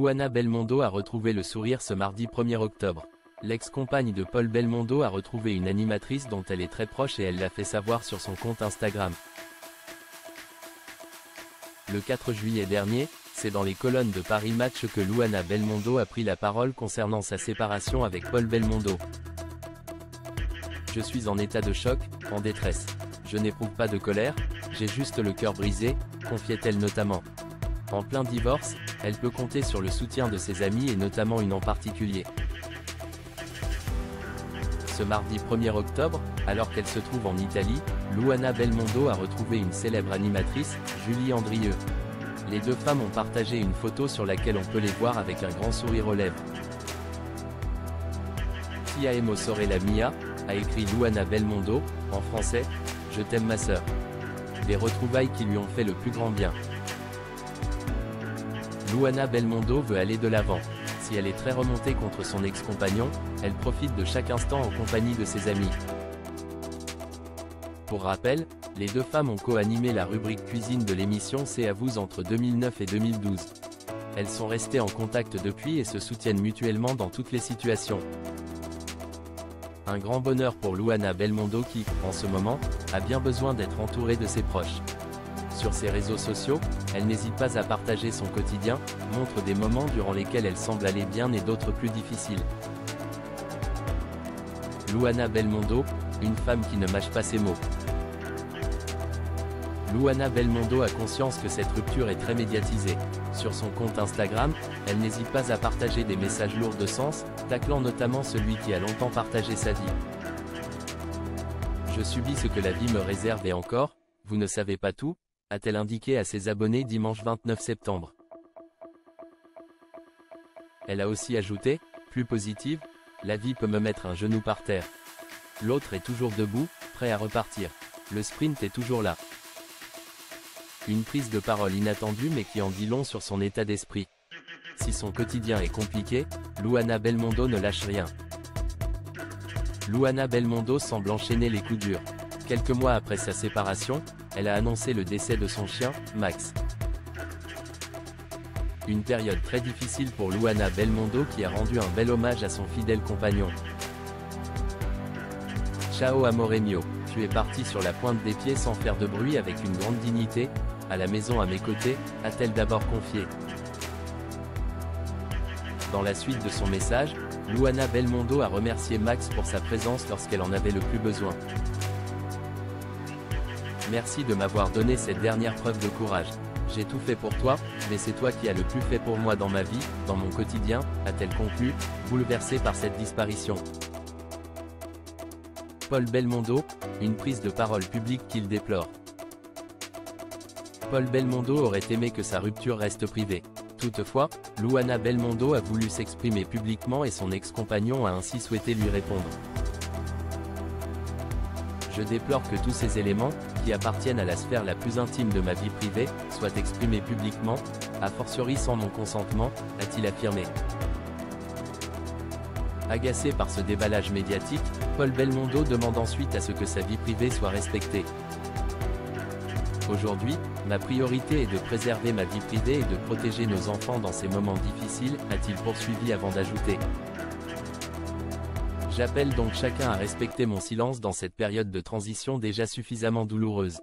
Luana Belmondo a retrouvé le sourire ce mardi 1er octobre. L'ex-compagne de Paul Belmondo a retrouvé une animatrice dont elle est très proche et elle l'a fait savoir sur son compte Instagram. Le 4 juillet dernier, c'est dans les colonnes de Paris Match que Luana Belmondo a pris la parole concernant sa séparation avec Paul Belmondo. « Je suis en état de choc, en détresse. Je n'éprouve pas de colère, j'ai juste le cœur brisé », confiait-elle notamment. En plein divorce, elle peut compter sur le soutien de ses amis et notamment une en particulier. Ce mardi 1er octobre, alors qu'elle se trouve en Italie, Luana Belmondo a retrouvé une célèbre animatrice, Julie Andrieux. Les deux femmes ont partagé une photo sur laquelle on peut les voir avec un grand sourire aux lèvres. Ti amo sorella mia, a écrit Luana Belmondo, en français, je t'aime ma sœur. Des retrouvailles qui lui ont fait le plus grand bien. Luana Belmondo veut aller de l'avant. Si elle est très remontée contre son ex-compagnon, elle profite de chaque instant en compagnie de ses amis. Pour rappel, les deux femmes ont co-animé la rubrique cuisine de l'émission C'est à vous entre 2009 et 2012. Elles sont restées en contact depuis et se soutiennent mutuellement dans toutes les situations. Un grand bonheur pour Luana Belmondo qui, en ce moment, a bien besoin d'être entourée de ses proches. Sur ses réseaux sociaux, elle n'hésite pas à partager son quotidien, montre des moments durant lesquels elle semble aller bien et d'autres plus difficiles. Luana Belmondo, une femme qui ne mâche pas ses mots. Luana Belmondo a conscience que cette rupture est très médiatisée. Sur son compte Instagram, elle n'hésite pas à partager des messages lourds de sens, taclant notamment celui qui a longtemps partagé sa vie. Je subis ce que la vie me réserve et encore, vous ne savez pas tout, a-t-elle indiqué à ses abonnés dimanche 29 septembre. Elle a aussi ajouté, plus positive, la vie peut me mettre un genou par terre. L'autre est toujours debout, prêt à repartir. Le sprint est toujours là. Une prise de parole inattendue mais qui en dit long sur son état d'esprit. Si son quotidien est compliqué, Luana Belmondo ne lâche rien. Luana Belmondo semble enchaîner les coups durs. Quelques mois après sa séparation, elle a annoncé le décès de son chien, Max. Une période très difficile pour Luana Belmondo qui a rendu un bel hommage à son fidèle compagnon. Ciao amore mio, tu es parti sur la pointe des pieds sans faire de bruit avec une grande dignité, à la maison à mes côtés, a-t-elle d'abord confié. Dans la suite de son message, Luana Belmondo a remercié Max pour sa présence lorsqu'elle en avait le plus besoin. Merci de m'avoir donné cette dernière preuve de courage. J'ai tout fait pour toi, mais c'est toi qui as le plus fait pour moi dans ma vie, dans mon quotidien, a-t-elle conclu, bouleversée par cette disparition. Paul Belmondo, une prise de parole publique qu'il déplore. Paul Belmondo aurait aimé que sa rupture reste privée. Toutefois, Luana Belmondo a voulu s'exprimer publiquement et son ex-compagnon a ainsi souhaité lui répondre. Je déplore que tous ces éléments, qui appartiennent à la sphère la plus intime de ma vie privée, soient exprimés publiquement, a fortiori sans mon consentement, a-t-il affirmé. Agacé par ce déballage médiatique, Paul Belmondo demande ensuite à ce que sa vie privée soit respectée. Aujourd'hui, ma priorité est de préserver ma vie privée et de protéger nos enfants dans ces moments difficiles, a-t-il poursuivi avant d'ajouter. J'appelle donc chacun à respecter mon silence dans cette période de transition déjà suffisamment douloureuse.